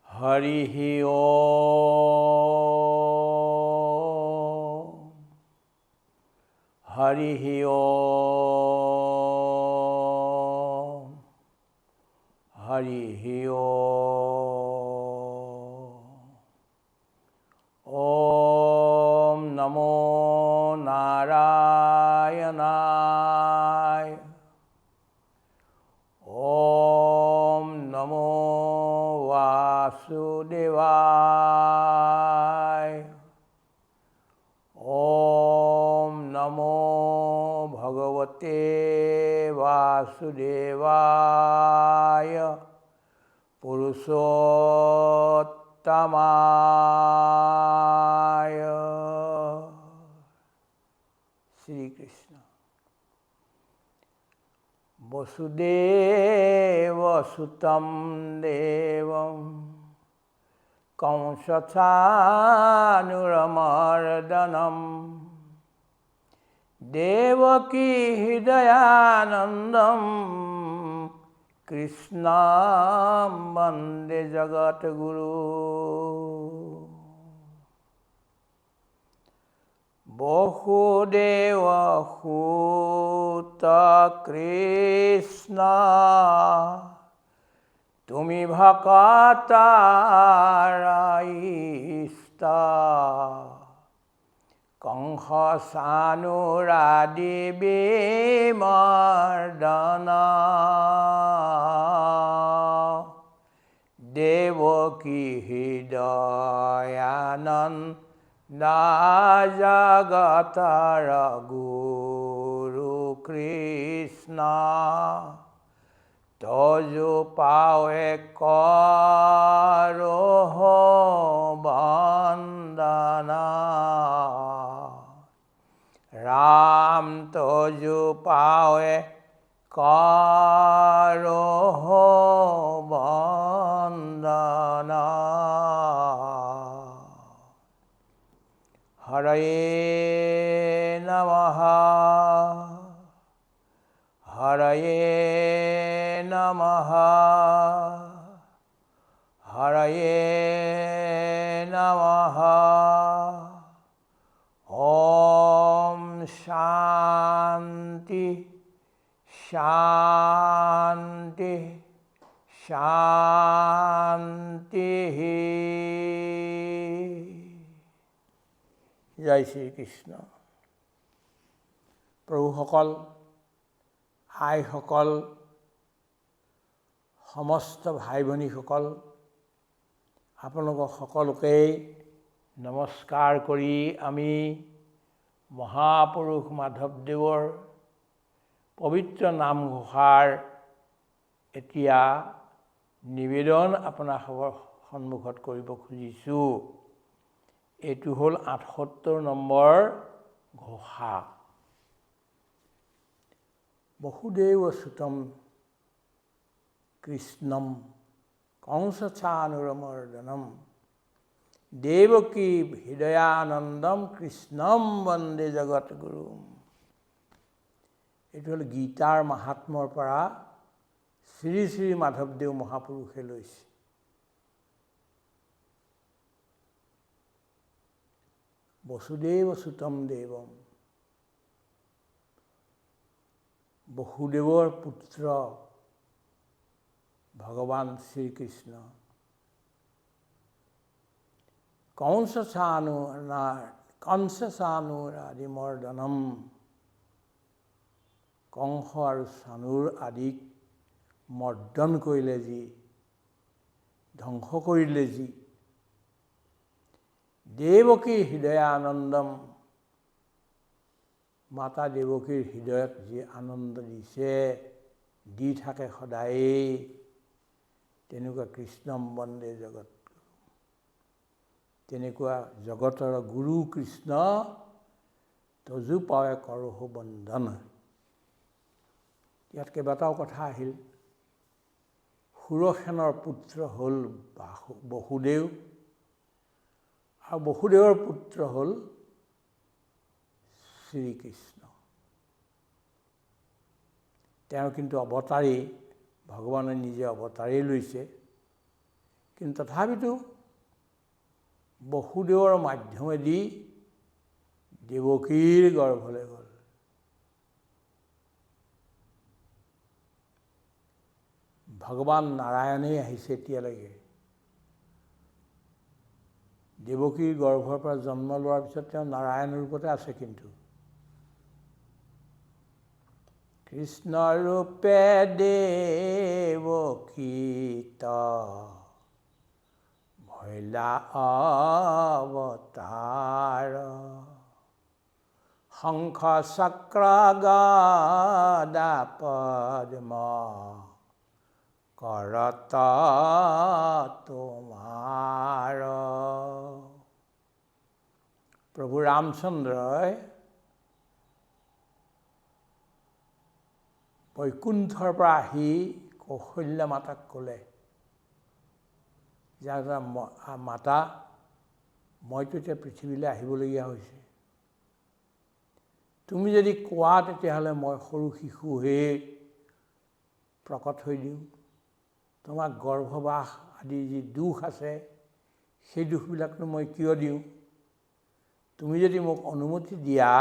হরিহি ওম হরিহি ওম হরিহি ওম নমো নারায়ণায় ওম নমো বাসুদেবায় ওম নমো ভগবতে বাসুদেবায় পুরুষোত্তমায় শ্রীকৃষ্ণ। বসুদেবসুতং দেবং কংসচানুরমর্দনম দেবকী হৃদয়ানন্দম কৃষ্ণং বন্দে জগদ্গুরু। বসুদেবসুত কৃষ্ণ তুমি ভকতার ইষ্ট কংসানুরাদি বিমর্দন দেবকী হৃদয়ানন্দ জগতৰ গুৰু কৃষ্ণ তজু পাৱে কৰো বন্দনা ৰাম তজু পাৱে কৰো বন্দনা। হৰয়ে নমঃ হৰয়ে নমঃ হৰয়ে নমঃ। ওম শান্তি শান্তি শান্তি। জয় শ্ৰীকৃষ্ণ। প্ৰভুসকল, আইসকল, সমস্ত ভাই ভনীসকল, আপোনালোকক সকলোকেই নমস্কাৰ কৰি আমি মহাপুৰুষ মাধৱদেৱৰ পবিত্ৰ নামঘোষাৰ এতিয়া নিবেদন আপোনাৰ সন্মুখত কৰিব খুজিছোঁ। এইটো হ'ল ৭৮ নম্বৰ ঘোষা। বসুদেৱসুতং কৃষ্ণম কংসচানুৰমৰ্দনম দেৱকী হৃদয়ানন্দম কৃষ্ণম বন্দে জগদ্গুৰু। এইটো হ'ল গীতাৰ মাহাত্ম্যৰ পৰা শ্ৰী শ্ৰী মাধৱদেৱ মহাপুৰুষে লৈছে। বসুদেৱসুতং দেৱম, বসুদেৱৰ পুত্ৰ ভগৱান শ্ৰীকৃষ্ণ কংসচানুৰ মৰ্দনম, কংস আৰু চানুৰ আদিক মৰ্দন কৰিলে যি, ধ্বংস কৰিলে যি, দেৱকী হৃদয়ানন্দম, মাতা দেৱকীৰ হৃদয়ত যি আনন্দ দিছে, দি থাকে সদায়েই, তেনেকুৱা কৃষ্ণম বন্দে জগত, তেনেকুৱা জগতৰ গুৰু কৃষ্ণ তজু পাৱে কৰহো বন্দন। ইয়াত কেইবাটাও কথা আহিল। সুৰসেনৰ পুত্ৰ হ'ল বসুদেৱ, আৰু বসুদেৱৰ পুত্ৰ হ'ল শ্ৰীকৃষ্ণ। তেওঁ কিন্তু অৱতাৰী ভগৱানে নিজে অৱতাৰেই লৈছে, কিন্তু তথাপিতো বসুদেৱৰ মাধ্যমেদি দেৱকীৰ গৰ্ভলৈ গ'ল। ভগৱান নাৰায়ণেই আহিছে এতিয়ালৈকে। দেৱকীৰ গৰ্ভৰ পৰা জন্ম লোৱাৰ পিছত তেওঁ নাৰায়ণ ৰূপতে আছে। কিন্তু কৃষ্ণ ৰূপে দেৱকীত ভৈলা অৱতাৰ, শংখ চক্ৰ গদা পদ্ম কৰত তোমাৰ। প্ৰভু ৰামচন্দ্ৰই বৈকুণ্ঠৰ পৰা আহি কৌশল্যা মাতাক ক'লে যে মাতা, মইতো এতিয়া পৃথিৱীলৈ আহিবলগীয়া হৈছে, তুমি যদি কোৱা তেতিয়াহ'লে মই সৰু শিশু হৈয়ে প্ৰকট হৈ দিওঁ। তোমাক গৰ্ভবাস আদি যি দুখ আছে সেই দুখবিলাকনো মই কিয় দিওঁ? তুমি যদি মোক অনুমতি দিয়া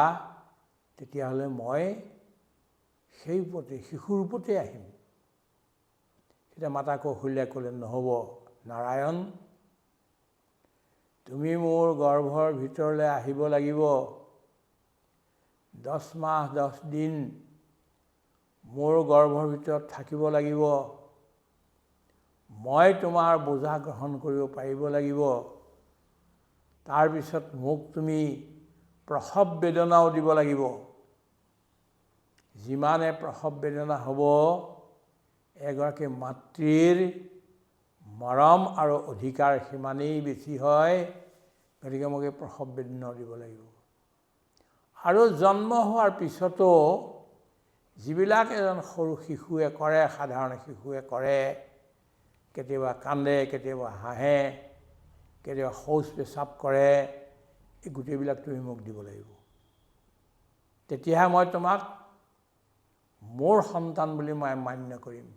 তেতিয়াহ'লে মই সেই ৰূপতে শিশুৰ ৰূপতে আহিম। তেতিয়া মাতা কৌশল্যাই ক'লে, নহ'ব নাৰায়ণ, তুমি মোৰ গৰ্ভৰ ভিতৰলৈ আহিব লাগিব। 10 মাহ 10 দিন মোৰ গৰ্ভৰ ভিতৰত থাকিব লাগিব। মই তোমাৰ বোজা গ্ৰহণ কৰিব পাৰিব লাগিব। তাৰপিছত মোক তুমি প্ৰসৱ বেদনাও দিব লাগিব। যিমানে প্ৰসৱ বেদনা হ'ব, এগৰাকী মাতৃৰ মৰম আৰু অধিকাৰ সিমানেই বেছি হয়। গতিকে মোক এই প্ৰসৱ বেদনাও দিব লাগিব। আৰু জন্ম হোৱাৰ পিছতো যিবিলাক এজন সৰু শিশুৱে কৰে, সাধাৰণ শিশুৱে কৰে, কেতিয়াবা কান্দে, কেতিয়াবা হাঁহে, কেতিয়াবা শৌচ পেচাব কৰে, এই গোটেইবিলাক তুমি মোক দিব লাগিব। তেতিয়াহে মই তোমাক মোৰ সন্তান বুলি মই মান্য কৰিম।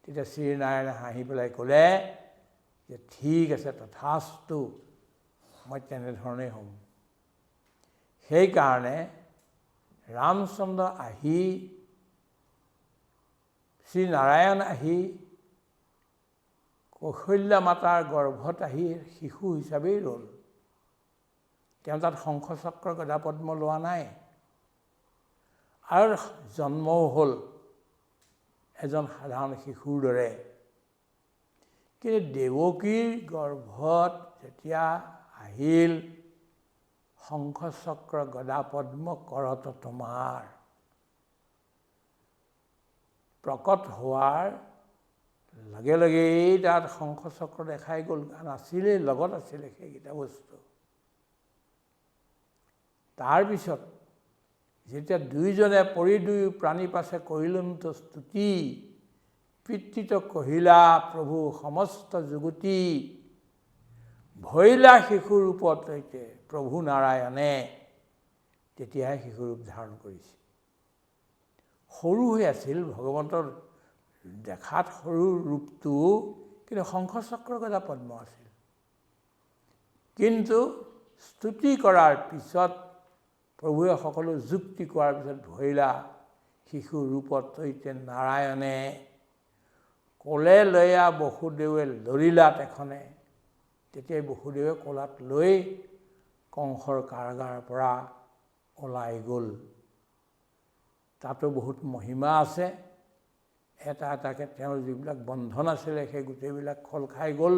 তেতিয়া শ্ৰীনাৰায়ণে হাঁহি পেলাই ক'লে যে ঠিক আছে, তথাস্তু, মই তেনেধৰণেই হ'ম। সেইকাৰণে ৰামচন্দ্ৰ আহি, শ্ৰীনাৰায়ণ আহি কৌশল্যা মাতাৰ গৰ্ভত আহি শিশু হিচাপেই ৰ'ল। তেওঁ তাত শংখ চক্ৰ গদা পদ্ম লোৱা নাই। আৰু জন্মও হ'ল এজন সাধাৰণ শিশুৰ দৰে। কিন্তু দেৱকীৰ গৰ্ভত যেতিয়া আহিল, শংখ চক্ৰ গদা পদ্ম কৰত তোমাৰ প্ৰকট হোৱাৰ লগে লগেই তাত শংখ চক্ৰ দেখাই গ'ল। নাছিলেই, লগত আছিলে সেইকেইটা বস্তু। তাৰপিছত যেতিয়া দুইজনে পৰি দুয়ো প্ৰাণী পাছে কৰিলন্ত স্তুতি, পিতৃত কহিলা প্ৰভু সমস্ত যুগতি, ভৈলা শিশু ৰূপত সৈতে প্ৰভু নাৰায়ণে তেতিয়াহে শিশু ৰূপ ধাৰণ কৰিছে। সৰু হৈ আছিল ভগৱন্তৰ দেখাত সৰু ৰূপটো, কিন্তু শংখ চক্ৰ গদা পদ্ম আছিল। কিন্তু স্তুতি কৰাৰ পিছত, প্ৰভুৱে সকলো যুক্তি কৰাৰ পিছত ভৈলা শিশু ৰূপত সৈতে নাৰায়ণে কোলে লৈয়া বসুদেৱে লৰিলা তেখনে। তেতিয়াই বসুদেৱে কোলাত লৈ কংসৰ কাৰাগাৰৰ পৰা ওলাই গ'ল। তাতো বহুত মহিমা আছে। এটা এটাকৈ তেওঁৰ যিবিলাক বন্ধন আছিলে সেই গোটেইবিলাক খোল খাই গ'ল।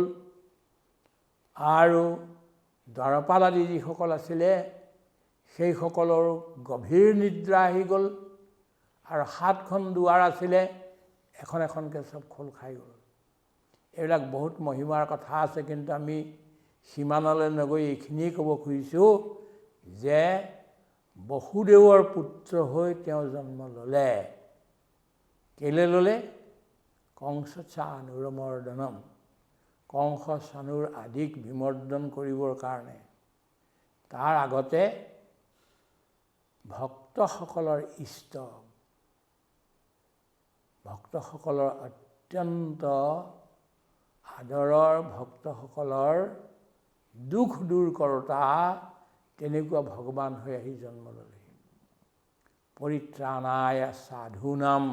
আৰু দ্বাৰপাল আদি যিসকল আছিলে সেইসকলৰ গভীৰ নিদ্ৰা আহি গ'ল। আৰু 7খন দুৱাৰ আছিলে, এখন এখনকৈ চব খোল খাই গ'ল। এইবিলাক বহুত মহিমাৰ কথা আছে, কিন্তু আমি সিমানলৈ নগৈ এইখিনিয়ে ক'ব খুজিছোঁ যে বসুদেৱৰ পুত্ৰ হৈ তেওঁ জন্ম ল'লে। কেলৈ ল'লে? কংস চানুৰমৰ্দনম, কংস চানুৰ আদিক বিমৰ্দন কৰিবৰ কাৰণে। তাৰ আগতে ভক্তসকলৰ ইষ্ট ভক্তসকলৰ অত্যন্ত আদৰৰ ভক্তসকলৰ দুখ দূৰ কৰোঁতা তেনেকুৱা ভগৱান হৈ আহি জন্ম ল'লে। পৰিত্ৰাণায় সাধূনাম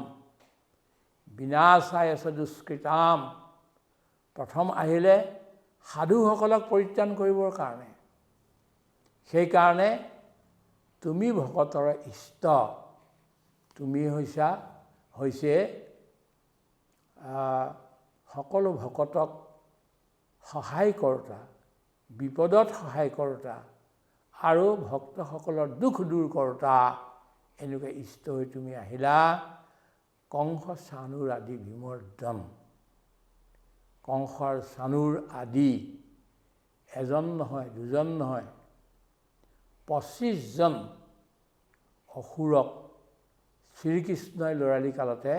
বিনাশায় চ দুষ্কৃতাম। প্ৰথম আহিলে সাধুসকলক পৰিত্ৰাণ কৰিবৰ কাৰণে। সেইকাৰণে তুমি ভকতৰ ইষ্ট, তুমি হৈছে সকলো ভকতক সহায় কৰোঁতা, বিপদত সহায় কৰোঁতা আৰু ভক্তসকলৰ দুখ দূৰ কৰোঁতা, এনেকুৱা ইষ্ট হৈ তুমি আহিলা। কংস চানুৰ আদি বিমৰ্দন। কংস আৰু চানুৰ আদি এজন নহয়, দুজন নহয়, 25জন অসুৰক শ্ৰীকৃষ্ণই ল'ৰালি কালতে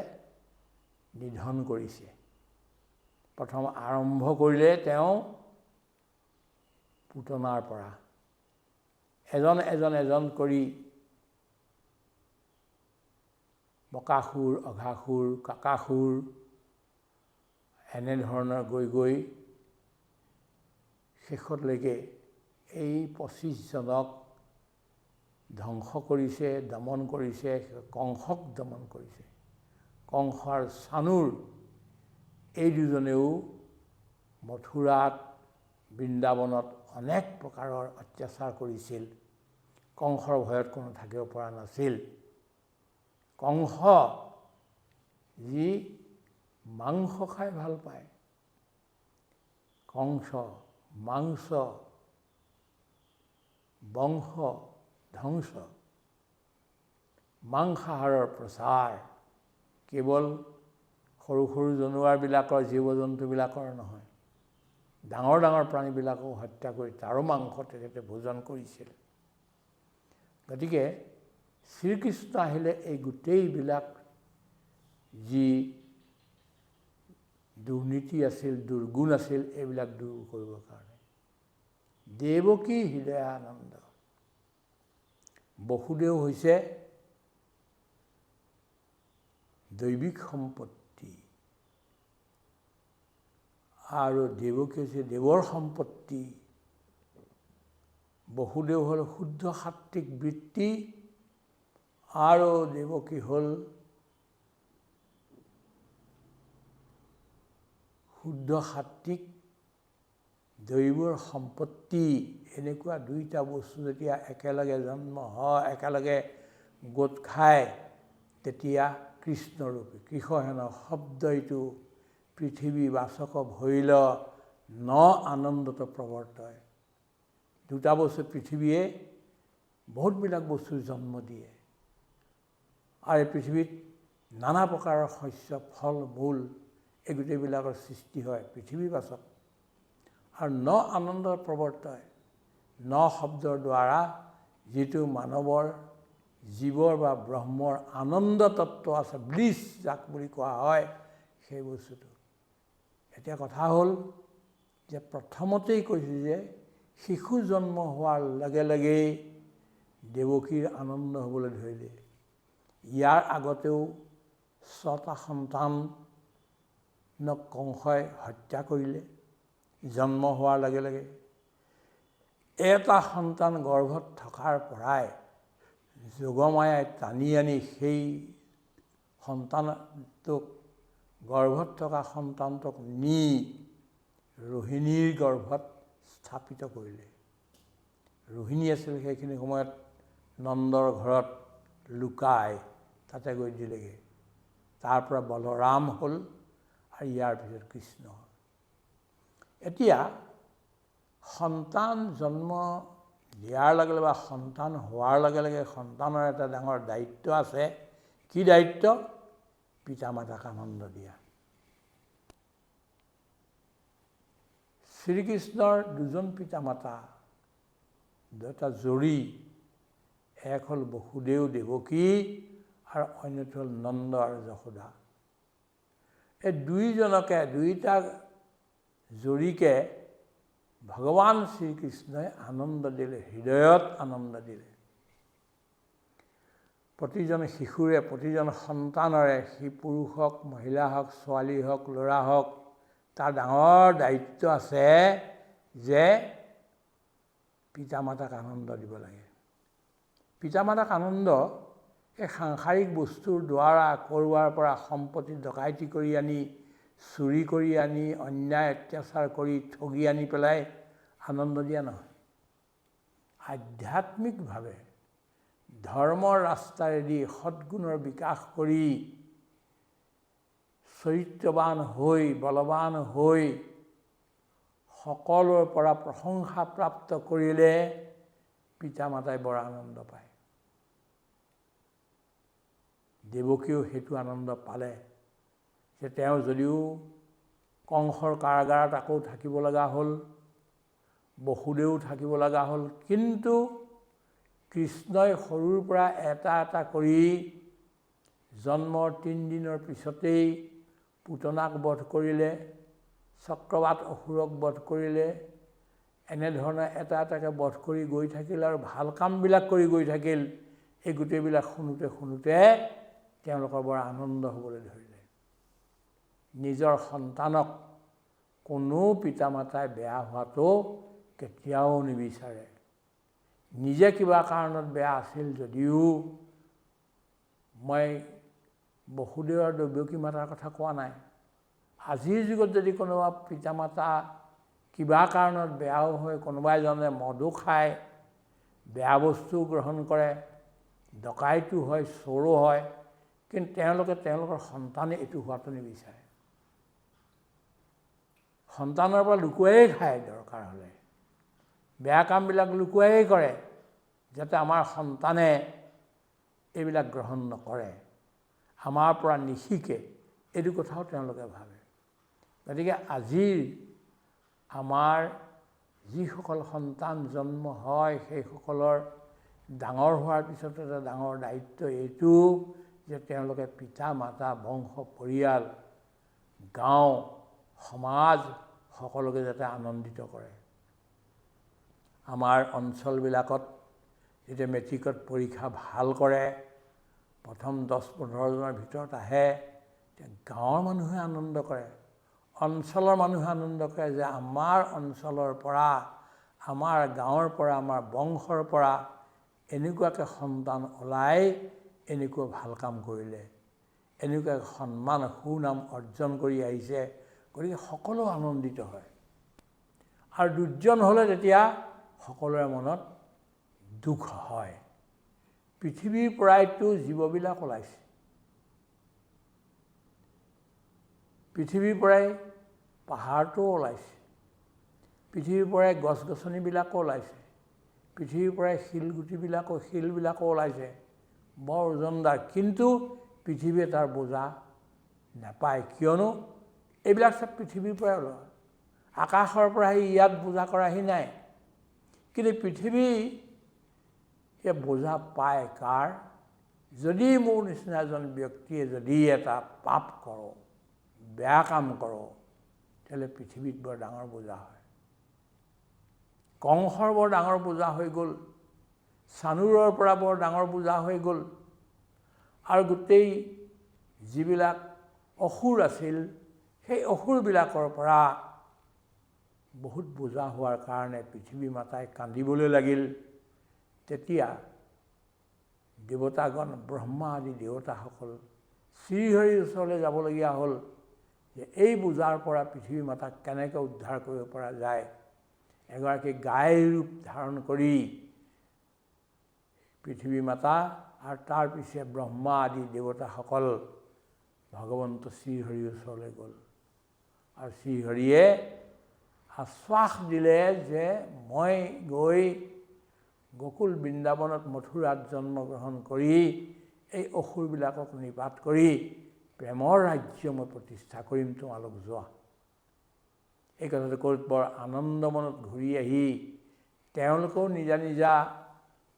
নিধন কৰিছে। প্ৰথম আৰম্ভ কৰিলে তেওঁ পুতনাৰ পৰা। এজন কৰি বকাসুৰ, অঘাসুৰ, কাকাসুৰ এনেধৰণৰ গৈ শেষলৈকে এই 25জনক ধ্বংস কৰিছে, দমন কৰিছে, কংসক দমন কৰিছে। কংস আৰু চানুৰ এই দুজনেও মথুৰাত, বৃন্দাবনত অনেক প্ৰকাৰৰ অত্যাচাৰ কৰিছিল। কংসৰ ভয়ত কোনো থাকিব পৰা নাছিল। কংস যি মাংস খাই ভাল পায়, কংস মাংস বংশ ধ্বংস, মাংসাহাৰৰ প্ৰচাৰ কেৱল সৰু সৰু জানুৱাৰবিলাকৰ, জীৱ জন্তুবিলাকৰ নহয়, ডাঙৰ ডাঙৰ প্ৰাণীবিলাকো হত্যা কৰি তাৰো মাংস তেখেতে ভোজন কৰিছিল। গতিকে শ্ৰীকৃষ্ণ আহিলে এই গোটেইবিলাক যি দুৰ্নীতি আছিল, দুৰ্গুণ আছিল, এইবিলাক দূৰ কৰিবৰ কাৰণে। দেৱকী হৃদয়ানন্দ। বসুদেৱ হৈছে দৈবিক সম্পত্তি আৰু দেৱকী হৈছে দেৱৰ সম্পত্তি। বসুদেৱ হ'ল শুদ্ধ সাত্বিক বৃত্তি আৰু দেৱকী হ'ল শুদ্ধ সাত্বিক দৈৱৰ সম্পত্তি। এনেকুৱা দুইটা বস্তু যেতিয়া একেলগে জন্ম হয়, একেলগে গোট খায়, তেতিয়া কৃষ্ণৰূপী কৃষ্ণহেন শব্দ এইটো পৃথিৱী বাচক ভৈল ন আনন্দত প্ৰৱৰ্তয়। দুটা বস্তু পৃথিৱীয়ে বহুতবিলাক বস্তুৰ জন্ম দিয়ে আৰু এই পৃথিৱীত নানা প্ৰকাৰৰ শস্য, ফল মূল এই গোটেইবিলাকৰ সৃষ্টি হয় পৃথিৱী বাচক। আৰু ন আনন্দৰ প্ৰৱৰ্তয়। ন শব্দৰ দ্বাৰা যিটো মানৱৰ, জীৱৰ বা ব্ৰহ্মৰ আনন্দ তত্ত্ব আছে, ব্লিছ যাক বুলি কোৱা হয়, সেই বস্তুটো। এতিয়া কথা হ'ল যে প্ৰথমতেই কৈছোঁ যে শিশু জন্ম হোৱাৰ লগে লগেই দেৱকীৰ আনন্দ হ'বলৈ ধৰিলে। ইয়াৰ আগতেও 6টা সন্তানক কংসই হত্যা কৰিলে জন্ম হোৱাৰ লগে লগে। এটা সন্তান গৰ্ভত থকাৰ পৰাই যোগমায়াই টানি আনি সেই সন্তানটোক, গৰ্ভত থকা সন্তানটোক নি ৰোহিণীৰ গৰ্ভত স্থাপিত কৰিলে। ৰোহিণী আছিল সেইখিনি সময়ত নন্দৰ ঘৰত লুকাই, তাতে গৈ দিলেগৈ। তাৰ পৰা বলৰাম হ'ল আৰু ইয়াৰ পিছত কৃষ্ণ হ'ল। এতিয়া সন্তান জন্ম দিয়াৰ লগে লগে বা সন্তান হোৱাৰ লগে লগে সন্তানৰ এটা ডাঙৰ দায়িত্ব আছে। কি দায়িত্ব? পিতা মাতাক আনন্দ দিয়া। শ্ৰীকৃষ্ণৰ দুজন পিতা মাতা, দুটা জৰী, এক হ'ল বসুদেৱ দেৱকী আৰু অন্যটো হ'ল নন্দ আৰু যশোদা। এই দুইজনকে, দুইটা জৰীকে ভগৱান শ্ৰীকৃষ্ণই আনন্দ দিলে, হৃদয়ত আনন্দ দিলে। প্ৰতিজন শিশুৰে, প্ৰতিজন সন্তানৰে, সি পুৰুষ হওক, মহিলা হওক, ছোৱালী হওক, ল'ৰা হওক, তাৰ ডাঙৰ দায়িত্ব আছে যে পিতা মাতাক আনন্দ দিব লাগে। পিতা মাতাক আনন্দ এই সাংসাৰিক বস্তুৰ দ্বাৰা কৰোৱাৰ পৰা, সম্পত্তি ডকাইতি কৰি আনি, চুৰি কৰি আনি, অন্যায় অত্যাচাৰ কৰি, ঠগি আনি পেলাই আনন্দ দিয়া নহয়। আধ্যাত্মিকভাৱে ধৰ্মৰ ৰাস্তাৰেদি সদ্গুণৰ বিকাশ কৰি চৰিত্ৰৱান হৈ, বলৱান হৈ, সকলোৰে পৰা প্ৰশংসা প্ৰাপ্ত কৰিলে পিতা মাতাই বৰ আনন্দ পায়। দেৱকীয়েও সেইটো আনন্দ পালে যে তেওঁ যদিও কংসৰ কাৰাগাৰত আকৌ থাকিব লগা হ'ল, বসুদেও থাকিব লগা হ'ল, কিন্তু কৃষ্ণই সৰুৰ পৰা এটা এটা কৰি জন্মৰ 3 দিনৰ পিছতেই পুতনাক বধ কৰিলে, চক্ৰবাত অসুৰক বধ কৰিলে, এনেধৰণে এটা এটাকৈ বধ কৰি গৈ থাকিল আৰু ভাল কামবিলাক কৰি গৈ থাকিল। এই গোটেইবিলাক শুনোতে শুনোতে তেওঁলোকৰ বৰ আনন্দ হ'বলৈ ধৰিলে। নিজৰ সন্তানক কোনো পিতা মাতাই বেয়া হোৱাটো কেতিয়াও নিবিচাৰে। নিজে কিবা কাৰণত বেয়া আছিল যদিও, মই বসুদেৱ আৰু দেৱকী মাতাৰ কথা কোৱা নাই, আজিৰ যুগত যদি কোনোবা পিতা মাতা কিবা কাৰণত বেয়াও হয়, কোনোবা এজনে মদো খায়, বেয়া বস্তু গ্ৰহণ কৰে, ডকাইতো হয়, চোৰো হয়, কিন্তু তেওঁলোকৰ সন্তানে এইটো হোৱাটো নিবিচাৰে। সন্তানৰ পৰা লুকুৱাই খায়, দৰকাৰ হ'লে বেয়া কামবিলাক লুকুৱাই কৰে, যাতে আমাৰ সন্তানে এইবিলাক গ্ৰহণ নকৰে, আমাৰ পৰা নিশিকে, এইটো কথাও তেওঁলোকে ভাবে। গতিকে আজিৰ আমাৰ যিসকল সন্তান জন্ম হয়, সেইসকলৰ ডাঙৰ হোৱাৰ পিছত এটা ডাঙৰ দায়িত্ব এইটো যে তেওঁলোকে পিতা মাতা, বংশ পৰিয়াল, গাঁও, সমাজ সকলোকে যাতে আনন্দিত কৰে। আমাৰ অঞ্চলবিলাকত যেতিয়া মেট্ৰিকত পৰীক্ষা ভাল কৰে, প্ৰথম 10-15 জনৰ ভিতৰত আহে, গাঁৱৰ মানুহে আনন্দ কৰে, অঞ্চলৰ মানুহে আনন্দ কৰে যে আমাৰ অঞ্চলৰ পৰা, আমাৰ গাঁৱৰ পৰা, আমাৰ বংশৰ পৰা এনেকুৱাকৈ সন্তান ওলাই এনেকুৱা ভাল কাম কৰিলে, এনেকুৱা সন্মান সুনাম অৰ্জন কৰি আহিছে। গতিকে সকলো আনন্দিত হয়। আৰু দুৰ্জন হ'লে তেতিয়া সকলোৰে মনত দুখ হয়। পৃথিৱীৰ পৰাইতো জীৱবিলাক ওলাইছে, পৃথিৱীৰ পৰাই পাহাৰটো ওলাইছে, পৃথিৱীৰ পৰাই গছ গছনিবিলাকো ওলাইছে, পৃথিৱীৰ পৰাই শিলবিলাকো ওলাইছে, বৰ ওজনদাৰ, কিন্তু পৃথিৱীয়ে তাৰ বোজা নাপায়। কিয়নো এইবিলাক চব পৃথিৱীৰ পৰাই ওলোৱা, আকাশৰ পৰা ইয়াত বোজা কৰাহি নাই। কিন্তু পৃথিৱী বোজা পায় কাৰ? যদি মোৰ নিচিনা এজন ব্যক্তিয়ে যদি এটা পাপ কৰোঁ, বেয়া কাম কৰোঁ, তেতিয়াহ'লে পৃথিৱীত বৰ ডাঙৰ বোজা হয়। কংসৰ বৰ ডাঙৰ বোজা হৈ গ'ল, চানুৰৰ পৰা বৰ ডাঙৰ বোজা হৈ গ'ল, আৰু গোটেই যিবিলাক অসুৰ আছিল, সেই অসুৰবিলাকৰ পৰা বহুত বোজা হোৱাৰ কাৰণে পৃথিৱী মাতাই কান্দিবলৈ লাগিল। তেতিয়া দেৱতাগণ, ব্ৰহ্মা আদি দেৱতাসকল শ্ৰীহৰিৰ ওচৰলৈ যাবলগীয়া হ'ল যে এই বোজাৰ পৰা পৃথিৱী মাতাক কেনেকৈ উদ্ধাৰ কৰিব পৰা যায়। এগৰাকী গাই ৰূপ ধাৰণ কৰি পৃথিৱী মাতা আৰু তাৰ পিছে ব্ৰহ্মা আদি দেৱতাসকল ভগৱন্ত শ্ৰীহৰিৰ ওচৰলৈ গ'ল। আৰু শ্ৰীহৰিয়ে আশ্বাস দিলে যে মই গৈ গোকুল বৃন্দাবনত মথুৰাত জন্মগ্ৰহণ কৰি এই অসুৰবিলাকক নিপাত কৰি প্ৰেমৰ ৰাজ্য মই প্ৰতিষ্ঠা কৰিম, তোমালোক যোৱা। এই কথাটো কৈ বৰ আনন্দ মনত ঘূৰি আহি তেওঁলোকেও নিজা নিজা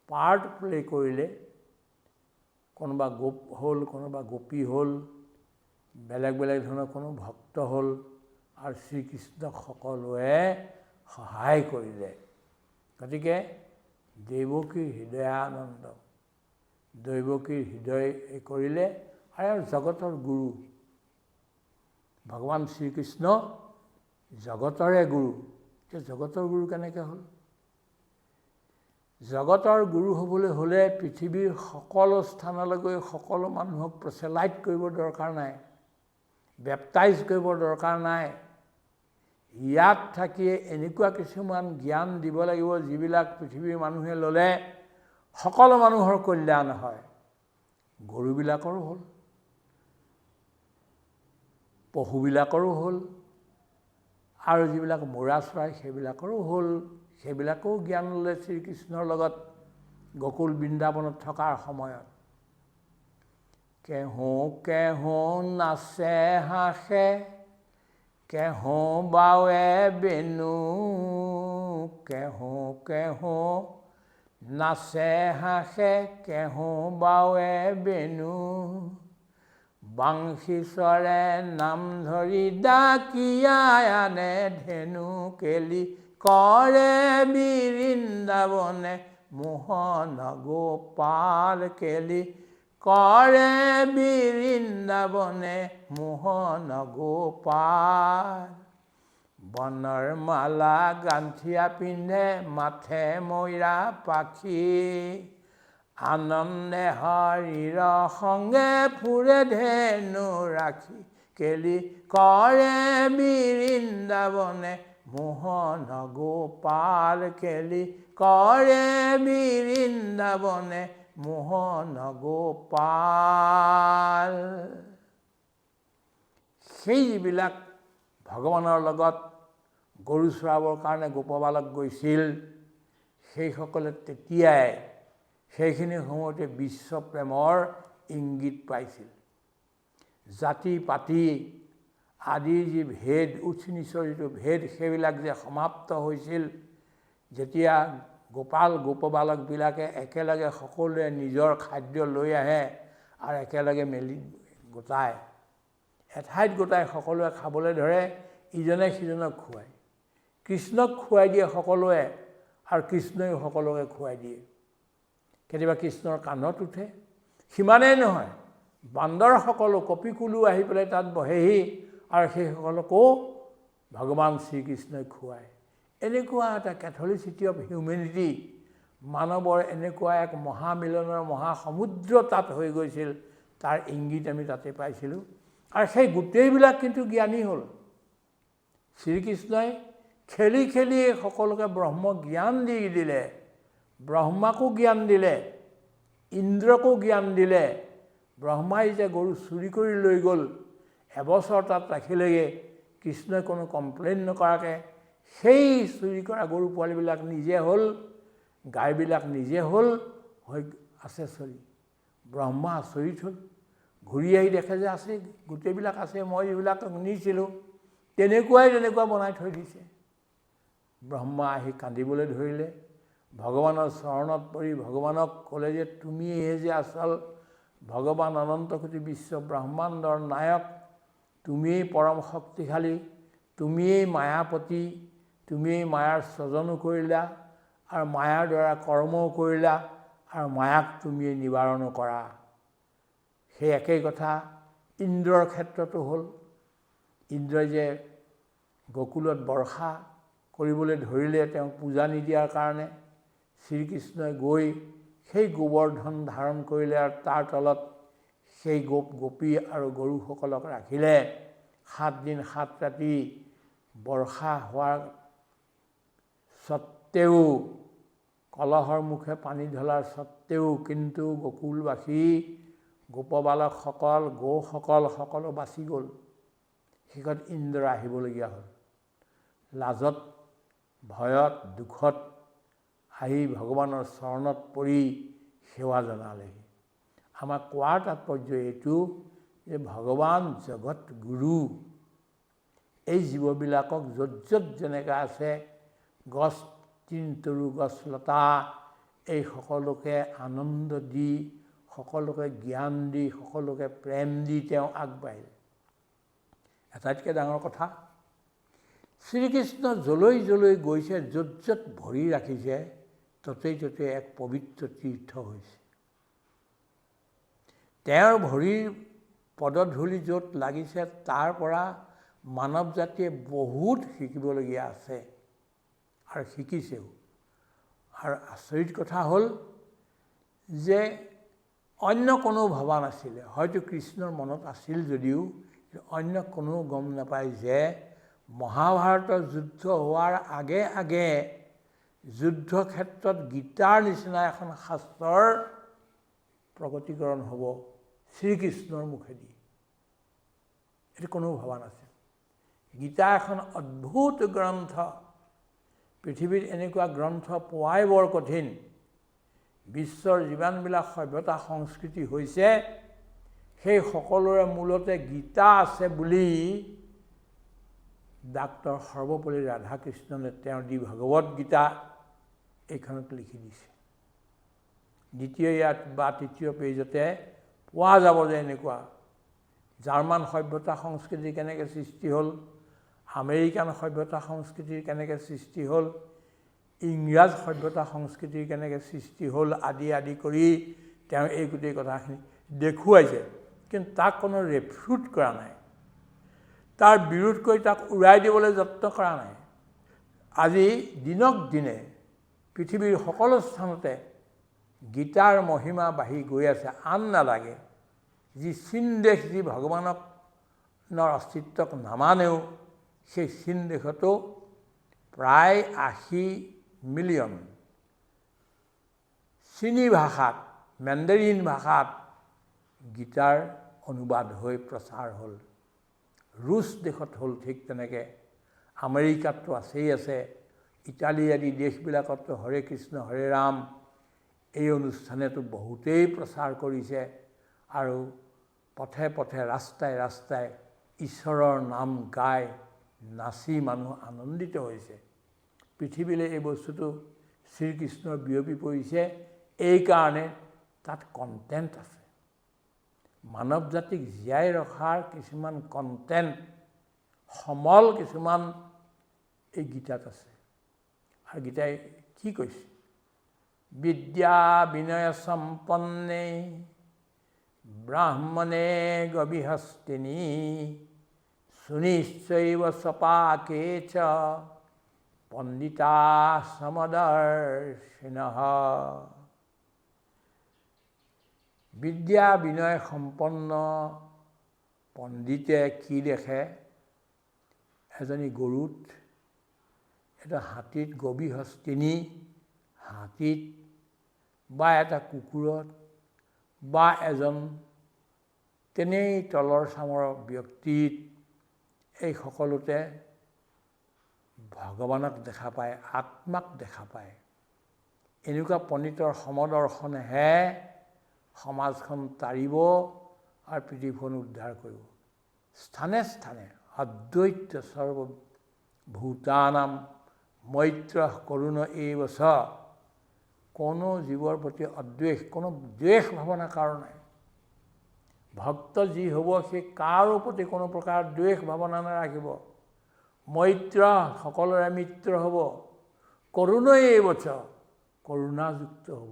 পাৰ্ট প্লে কৰিলে। কোনোবা গোপ হ'ল, কোনোবা গোপী হ'ল, বেলেগ বেলেগ ধৰণৰ কোনো ভক্ত হ'ল, আৰু শ্ৰীকৃষ্ণক সকলোৱে সহায় কৰিলে। গতিকে দেৱকীৰ হৃদয়ানন্দ, দৈৱকীৰ হৃদয় কৰিলে আৰু জগতৰ গুৰু ভগৱান শ্ৰীকৃষ্ণ জগতৰে গুৰু। এতিয়া জগতৰ গুৰু কেনেকৈ হ'ল? জগতৰ গুৰু হ'বলৈ হ'লে পৃথিৱীৰ সকলো স্থানলৈ গৈ সকলো মানুহক প্ৰচেলাইট কৰিব দৰকাৰ নাই, বেপটাইজ কৰিব দৰকাৰ নাই। ইয়াত থাকিয়ে এনেকুৱা কিছুমান জ্ঞান দিব লাগিব যিবিলাক পৃথিৱীৰ মানুহে ল'লে সকলো মানুহৰ কল্যাণ হয়। গৰুবিলাকৰো হ'ল, পশুবিলাকৰো হ'ল, আৰু যিবিলাক মৌৰা চৰাই সেইবিলাকৰো হ'ল। সেইবিলাকেও জ্ঞান ল'লে শ্ৰীকৃষ্ণৰ লগত গকুল বৃন্দাবনত থকাৰ সময়ত। কেহো কেহো নাচে হাসে, কেহো বাৱে বেনু, কেহো কেহো নাচে হাসে, কেহো বাৱে বেনু, বাংশী স্বৰে নাম ধৰি ডাকিয়াই আনে ধেনু, কেলি কৰে বৃন্দাবনে মোহন গোপাল, কেলি কৰে বৃন্দাবনে মোহন গোপাল। বনৰ মালা গাঁঠিয়া পিন্ধে মাথে ময়ূৰা পাখি, আনন্দে হৰিৰ সংগে ফুৰে ধেনু ৰাখি, কেলি কৰে বৃন্দাবনে মোহন গোপাল, কেলি কৰে বৃন্দাবনে মোহন গোপাল। সেই যিবিলাক ভগৱানৰ লগত গৰু চৰাবৰ কাৰণে গোপবালক গৈছিল, সেইসকলে তেতিয়াই সেইখিনি সময়তে বিশ্বপ্ৰেমৰ ইংগিত পাইছিল। জাতি পাতি আদিৰ যি ভেদ, উচ্চ নিচৰ যিটো ভেদ, সেইবিলাক যে সমাপ্ত হৈছিল যেতিয়া গোপাল গোপবালকবিলাকে একেলগে সকলোৱে নিজৰ খাদ্য লৈ আহে আৰু একেলগে মেলি গোটায়, এঠাইত গোটাই সকলোৱে খাবলৈ ধৰে, ইজনে সিজনক খুৱায়। কৃষ্ণক খুৱাই দিয়ে সকলোৱে আৰু কৃষ্ণই সকলোকে খুৱাই দিয়ে। কেতিয়াবা কৃষ্ণৰ কান্ধত উঠে। সিমানেই নহয়, বান্দৰসকলো কপিকুলো আহি পেলাই তাত বহেহি আৰু সেইসকলকো ভগৱান শ্ৰীকৃষ্ণই খুৱায়। এনেকুৱা এটা কেথলিচিটি অফ হিউমেনিটি, মানৱৰ এনেকুৱা এক মহামিলনৰ মহাসমুদ্ৰ তাত হৈ গৈছিল, তাৰ ইংগিত আমি তাতে পাইছিলোঁ। আৰু সেই গোটেইবিলাক কিন্তু জ্ঞানী হ'ল। শ্ৰীকৃষ্ণই খেলি খেলি সকলোকে ব্ৰহ্ম জ্ঞান দি দিলে, ব্ৰহ্মাকো জ্ঞান দিলে, ইন্দ্ৰকো জ্ঞান দিলে। ব্ৰহ্মাই যে গৰু চুৰি কৰি লৈ গ'ল, এবছৰ তাত ৰাখিলেগৈ, কৃষ্ণই কোনো কমপ্লেইন নকৰাকৈ সেই চুৰি কৰা গৰু পোৱালিবিলাক নিজে হ'ল, গাইবিলাক নিজে হ'ল, হৈ আছে চলি। ব্ৰহ্মা আচৰিত হ'ল, ঘূৰি আহি দেখে যে আছে, গোটেইবিলাক আছে, মই যিবিলাক নিছিলোঁ তেনেকুৱা বনাই থৈ দিছে। ব্ৰহ্মা আহি কান্দিবলৈ ধৰিলে, ভগৱানৰ চৰণত পৰি ভগৱানক ক'লে যে তুমিয়ে যে আচল ভগৱান অনন্তকোটি বিশ্ব ব্ৰহ্মাণ্ডৰ নায়ক, তুমিয়েই পৰম শক্তিশালী, তুমিয়েই মায়াপতি, তুমিয়েই মায়াৰ স্বজনো কৰিলা আৰু মায়াৰ দ্বাৰা কৰ্মও কৰিলা আৰু মায়াক তুমিয়েই নিবাৰণো কৰা। সেই একেই কথা ইন্দ্ৰৰ ক্ষেত্ৰতো হ'ল। ইন্দ্ৰই যে গকুলত বৰ্ষা কৰিবলৈ ধৰিলে, তেওঁক পূজা নিদিয়াৰ কাৰণে শ্ৰীকৃষ্ণই গৈ সেই গোবৰ্ধন ধাৰণ কৰিলে আৰু তাৰ তলত সেই গোপী আৰু গৰুসকলক ৰাখিলে। 7 দিন 7 ৰাতি বৰ্ষা হোৱাৰ স্বত্তেও, কলহৰ মুখে পানী ঢলাৰ স্বত্তেও কিন্তু গকুলবাসী, গোপবালকসকল, গৌসকল সকলো বাচি গ'ল। শেষত ইন্দ্ৰ আহিবলগীয়া হ'ল। লাজত, ভয়ত, দুখত আহি ভগৱানৰ চৰণত পৰি সেৱা জনালেহি। আমাক কোৱাৰ তাৎপৰ্য এইটো যে ভগৱান জগত গুৰু। এই জীৱবিলাকক য'ত য'ত যেনেকৈ আছে, গছ তিনতৰু গছ লতা, এই সকলোকে আনন্দ দি, সকলোকে জ্ঞান দি, সকলোকে প্ৰেম দি তেওঁ আগবাঢ়িল। আটাইতকৈ ডাঙৰ কথা, শ্ৰীকৃষ্ণ যলৈ যলৈ গৈছে, য'ত য'ত ভৰি ৰাখিছে, ততেই ততেই এক পবিত্ৰ তীৰ্থ হৈছে। তেওঁৰ ভৰিৰ পদধূলি য'ত লাগিছে তাৰ পৰা মানৱ জাতিয়ে বহুত শিকিবলগীয়া আছে আৰু শিকিছেও। আৰু আচৰিত কথা হ'ল যে অন্য কোনো ভবা নাছিলে, হয়তো কৃষ্ণৰ মনত আছিল যদিও অন্য কোনো গম নাপায় যে মহাভাৰতৰ যুদ্ধ হোৱাৰ আগে আগে যুদ্ধক্ষেত্ৰত গীতাৰ নিচিনা এখন শাস্ত্ৰৰ প্ৰগতিকৰণ হ'ব শ্ৰীকৃষ্ণৰ মুখেদি। এইটো কোনেও ভবা নাছিল। গীতা এখন অদ্ভুত গ্ৰন্থ। পৃথিৱীত এনেকুৱা গ্ৰন্থ পোৱাই বৰ কঠিন। বিশ্বৰ যিমানবিলাক সভ্যতা সংস্কৃতি হৈছে সেই সকলোৰে মূলতে গীতা আছে বুলি ডাক্তৰ সৰ্বপল্লী ৰাধাকৃষ্ণনে তেওঁৰ দি ভগৱত গীতা এইখনত লিখি দিছে। দ্বিতীয় ইয়াত বা তৃতীয় পেজতে পোৱা যাব যে এনেকুৱা জাৰ্মান সভ্যতা সংস্কৃতি কেনেকৈ সৃষ্টি হ'ল, আমেৰিকান সভ্যতা সংস্কৃতিৰ কেনেকৈ সৃষ্টি হ'ল, ইংৰাজ সভ্যতা সংস্কৃতিৰ কেনেকৈ সৃষ্টি হ'ল আদি কৰি তেওঁ এই গোটেই কথাখিনি দেখুৱাইছে। কিন্তু তাক কোনো ৰেফিউট কৰা নাই, তাৰ বিৰোধ কৰি তাক উৰাই দিবলৈ যত্ন কৰা নাই। আজি দিনক দিনে পৃথিৱীৰ সকলো স্থানতে গীতাৰ মহিমা বাঢ়ি গৈ আছে। আন নালাগে যি চীন দেশ যি ভগৱানৰ অস্তিত্বক নামানেও সেই চীন দেশতো প্ৰায় 80 মিলিয়ন চীনী ভাষাত, মেণ্ডাৰিন ভাষাত গীতাৰ অনুবাদ হৈ প্ৰচাৰ হ'ল। ৰুছ দেশত হ'ল ঠিক তেনেকৈ, আমেৰিকাততো আছেই আছে, ইটালী আদি দেশবিলাকততো হৰে কৃষ্ণ হৰে ৰাম এই অনুষ্ঠানেতো বহুতেই প্ৰচাৰ কৰিছে আৰু পথে পথে ৰাস্তাই ৰাস্তাই ঈশ্বৰৰ নাম গাই নাচি মানুহ আনন্দিত হৈছে। পৃথিৱীলৈ এই বস্তুটো শ্ৰীকৃষ্ণৰ বিয়পি পৰিছে এইকাৰণে তাত কণ্টেণ্ট আছে। মানৱ জাতিক জীয়াই ৰখাৰ কিছুমান কণ্টেণ্ট, সমল কিছুমান এই গীতাত আছে। আৰু গীতাই কি কৈছে? বিদ্যা বিনয় সম্পন্নে ব্ৰাহ্মণে গবিহস্তিনী সুনিশ্চৈব স্বপাকে চ পণ্ডিতা সমদৰ্শিনঃ। বিদ্যা বিনয় সম্পন্ন পণ্ডিতে কি দেখে? এজনী গৰুত, এটা হাতীত, গবিহস্তিনী হাতীত, বা এটা কুকুৰত, বা এজন তেনেই তলৰ চামৰ ব্যক্তিত, এই সকলোতে ভগৱানক দেখা পায়, আত্মাক দেখা পায়। এনেকুৱা পণ্ডিতৰ সমদৰ্শনেহে সমাজখন তাৰিব আৰু পৃথিৱীখন উদ্ধাৰ কৰিব। স্থানে স্থানে অদ্বৈত সৰ্বভূতানাম মৈত্ৰ কৰুণ এইব চ। কোনো জীৱৰ প্ৰতি অদ্বেষ, কোনো দ্বেষ ভাৱনা কাৰো নাই। ভক্ত যি হ'ব সেই কাৰো প্ৰতি কোনো প্ৰকাৰ দ্বেষ ভাৱনা নাৰাখিব। মৈত্ৰ, সকলোৰে মিত্ৰ হ'ব। কৰুণ এইব চ, কৰুণাযুক্ত হ'ব।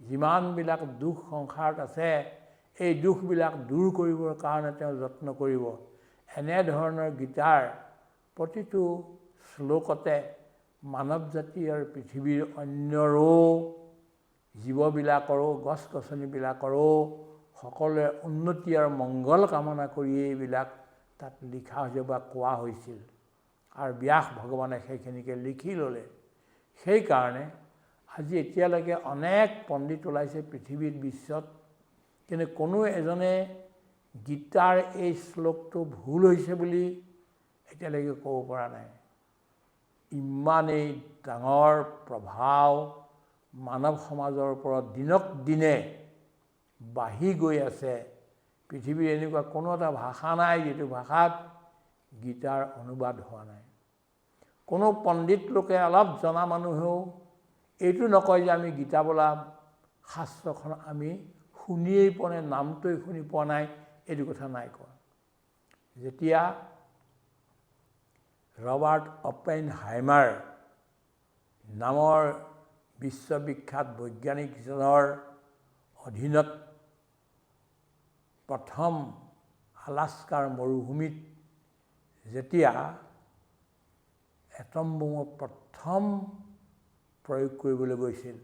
যিমানবিলাক দুখ সংসাৰত আছে এই দুখবিলাক দূৰ কৰিবৰ কাৰণে তেওঁ যত্ন কৰিব। এনেধৰণৰ গীতাৰ প্ৰতিটো শ্লোকতে মানৱ জাতি আৰু পৃথিৱীৰ অন্যৰো, জীৱবিলাকৰো, গছ গছনিবিলাকৰো সকলোৱে উন্নতি আৰু মংগল কামনা কৰিয়ে এইবিলাক তাত লিখা হৈছে বা কোৱা হৈছিল। আৰু ব্যাস ভগৱানে সেইখিনিকে লিখি ল'লে। সেইকাৰণে আজি এতিয়ালৈকে অনেক পণ্ডিত ওলাইছে পৃথিৱীত, বিশ্বত, কিন্তু কোনো এজনে গীতাৰ এই শ্লোকটো ভুল হৈছে বুলি এতিয়ালৈকে ক'ব পৰা নাই। ইমানেই ডাঙৰ প্ৰভাৱ মানৱ সমাজৰ ওপৰত দিনক দিনে বাঢ়ি গৈ আছে। পৃথিৱীৰ এনেকুৱা কোনো এটা ভাষা নাই যিটো ভাষাত গীতাৰ অনুবাদ হোৱা নাই। কোনো পণ্ডিত লোকে, অলপ জনা মানুহেও এইটো নকয় যে আমি গীতা বোলা শাস্ত্ৰখন আমি শুনিয়েই পোৱা নাই, নামটোৱে শুনি পোৱা নাই, এইটো কথা নাই কোৱা। যেতিয়া ৰবাৰ্ট অপেনহাইমাৰ নামৰ বিশ্ববিখ্যাত বৈজ্ঞানিকজনৰ অধীনত প্ৰথম আলাস্কাৰ মৰুভূমিত যেতিয়া এটম বোমৰ প্ৰথম প্ৰয়োগ কৰিবলৈ গৈছিল,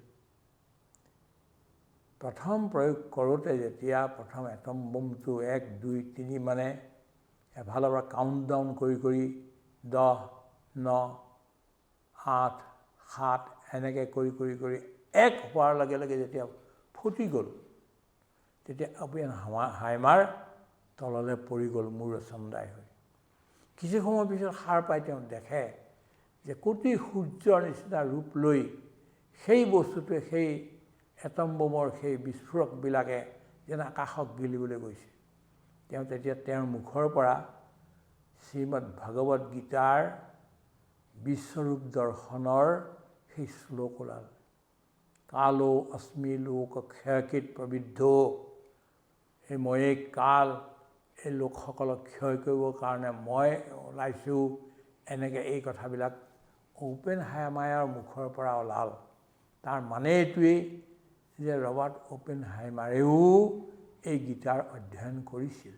প্ৰথম প্ৰয়োগ কৰোঁতে যেতিয়া প্ৰথম এটম বোমটো 1, 2, 3 মানে এফালৰ পৰা কাউণ্টডাউন কৰি 10, 9, 8, 7 এনেকৈ কৰি 1 হোৱাৰ লগে লগে যেতিয়া ফুটি গ'ল, তেতিয়া অপেনহাইমাৰ তললৈ পৰি গ'ল মূৰ চন্দাই হৈ। কিছু সময়ৰ পিছত সাৰ পাই তেওঁ দেখে যে কোটি সূৰ্যৰ নিচিনা ৰূপ লৈ সেই বস্তুটোৱে সেই এটম বোমৰ সেই বিস্ফোৰকবিলাকে যেন আকাশক গিলিবলৈ গৈছে। তেওঁ তেতিয়া তেওঁৰ মুখৰ পৰা শ্ৰীমদ ভগৱত গীতাৰ বিশ্বৰূপ দৰ্শনৰ সেই শ্লোক ওলাল। কালো অস্মি লোক ক্ষয়কৃত প্ৰবৃদ্ধ, এই ময়েই কাল, এই লোকসকলক ক্ষয় কৰিবৰ কাৰণে মই ওলাইছোঁ, এনেকৈ এই কথাবিলাক অপেনহাইমাৰৰ মুখৰ পৰা ওলাল। তাৰ মানে এইটোৱেই যে ৰবাৰ্ট অপেনহাইমাৰেও এই গীতাৰ অধ্যয়ন কৰিছিল।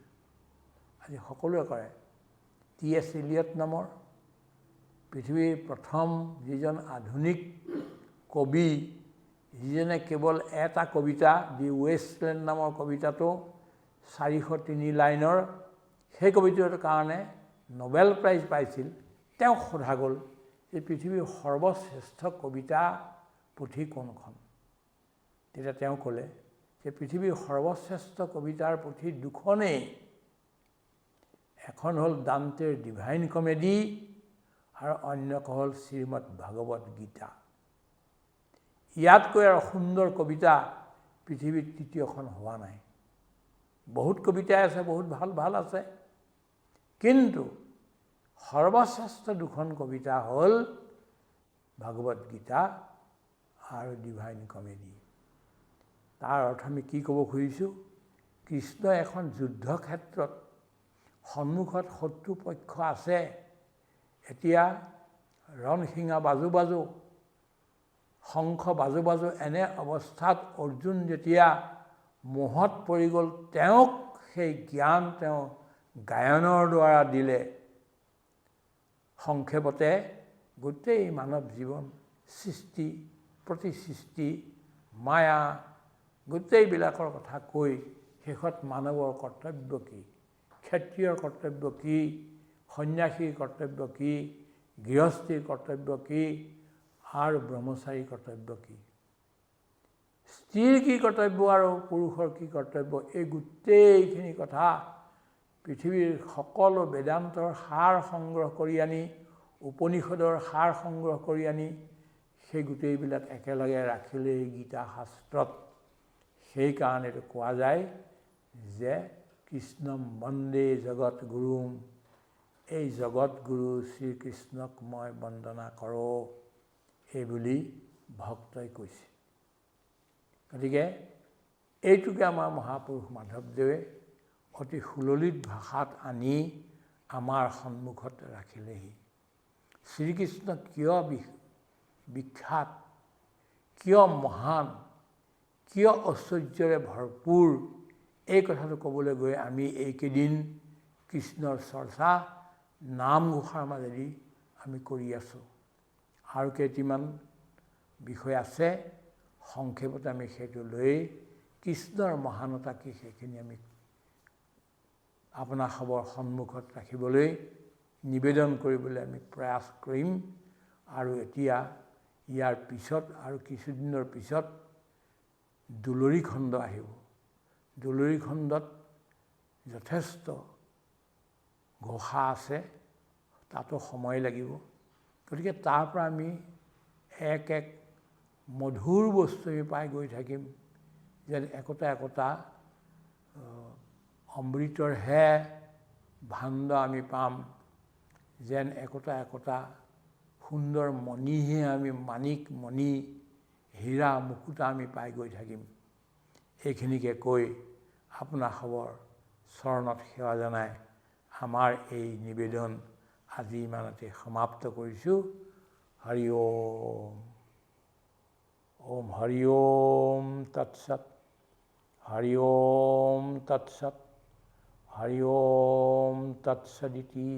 আজি সকলোৱে কৰে। T.S. এলিয়ট নামৰ পৃথিৱীৰ প্ৰথম যিজন আধুনিক কবি, যিজনে কেৱল এটা কবিতা, দি ৱেষ্টলেণ্ড নামৰ কবিতাটো 403 লাইনৰ, সেই কবিতাটোৰ কাৰণে নোবেল প্ৰাইজ পাইছিল। তেওঁক সোধা গ'ল যে পৃথিৱীৰ সৰ্বশ্ৰেষ্ঠ কবিতা পুথি কোনখন? তেতিয়া তেওঁ ক'লে যে পৃথিৱীৰ সৰ্বশ্ৰেষ্ঠ কবিতাৰ পুথি দুখনেই, এখন হ'ল ডান্টেৰ ডিভাইন কমেডি আৰু অন্যখন হ'ল শ্ৰীমদ ভাগৱত গীতা। ইয়াতকৈ আৰু সুন্দৰ কবিতা পৃথিৱীত তৃতীয়খন হোৱা নাই। বহুত কবিতাই আছে, বহুত ভাল ভাল আছে, কিন্তু সৰ্বশ্ৰেষ্ঠ দুখন কবিতা হ'ল ভাগৱত গীতা আৰু ডিভাইন কমেডি। তাৰ অৰ্থ আমি কি ক'ব খুজিছোঁ? কৃষ্ণ এখন যুদ্ধক্ষেত্ৰত সন্মুখত শত্ৰুপক্ষ আছে, এতিয়া ৰণশিঙা বাজো শংখ বাজো এনে অৱস্থাত অৰ্জুন যেতিয়া মোহত পৰি গ'ল, তেওঁক সেই জ্ঞান তেওঁ গায়নৰ দ্বাৰা দিলে। সংক্ষেপতে গোটেই মানৱ জীৱন, সৃষ্টি, প্ৰতিসৃষ্টি, মায়া, গোটেইবিলাকৰ কথা কৈ শেষত মানৱৰ কৰ্তব্য কি, ক্ষত্ৰিয়ৰ কৰ্তব্য কি, সন্ন্যাসীৰ কৰ্তব্য কি, গৃহস্থীৰ কৰ্তব্য কি আৰু ব্ৰহ্মচাৰীৰ কৰ্তব্য কি, স্ত্ৰীৰ কি কৰ্তব্য আৰু পুৰুষৰ কি কৰ্তব্য, এই গোটেইখিনি কথা পৃথিৱীৰ সকলো বেদান্তৰ সাৰ সংগ্ৰহ কৰি আনি, উপনিষদৰ সাৰ সংগ্ৰহ কৰি আনি সেই গোটেইবিলাক একেলগে ৰাখিলে এই গীতা শাস্ত্ৰত। সেইকাৰণে এইটো কোৱা যায় যে কৃষ্ণম বন্দে জগত গুৰুম, এই জগত গুৰু শ্ৰীকৃষ্ণক মই বন্দনা কৰোঁ, এইবুলি ভক্তই কৈছে। গতিকে এইটোকে আমাৰ মহাপুৰুষ মাধৱদেৱে অতি সুললিত ভাষাত আনি আমাৰ সন্মুখত ৰাখিলেহি। শ্ৰীকৃষ্ণ কিয় বিখ্যাত, কিয় মহান, কিয় ঐশ্বৰ্যৰে ভৰপূৰ, এই কথাটো ক'বলৈ গৈ আমি এইকেইদিন কৃষ্ণৰ চৰ্চা নামঘোষাৰ মাজেদি আমি কৰি আছোঁ। আৰু কেইটিমান বিষয় আছে, সংক্ষেপতে আমি সেইটো লৈ কৃষ্ণৰ মহানতা কি সেইখিনি আমি আপোনাৰ খবৰ সন্মুখত ৰাখিবলৈ নিবেদন কৰিবলৈ আমি প্ৰয়াস কৰিম। আৰু এতিয়া ইয়াৰ পিছত আৰু কিছুদিনৰ পিছত দুলৰী খণ্ড আহিব। দুলৰী খণ্ডত যথেষ্ট ঘোষা আছে, তাতো সময় লাগিব। গতিকে তাৰ পৰা আমি এক এক মধুৰ বস্তু আমি পাই গৈ থাকিম, যেন একোটা অমৃতৰহে ভাণ্ড আমি পাম, যেন একোটা সুন্দৰ মণিহে আমি, মাণিক মণি, হীৰা মুকুতা আমি পাই গৈ থাকিম। এইখিনিকে কৈ আপোনাৰ খবৰ চৰণত সেৱা জনাই আমাৰ এই নিবেদন আজি ইমানতে সমাপ্ত কৰিছোঁ। হৰি ওম। ওম হৰি ওম তৎসৎ। হৰি ওম তৎসৎ। হৰি ওম তৎসদিতি।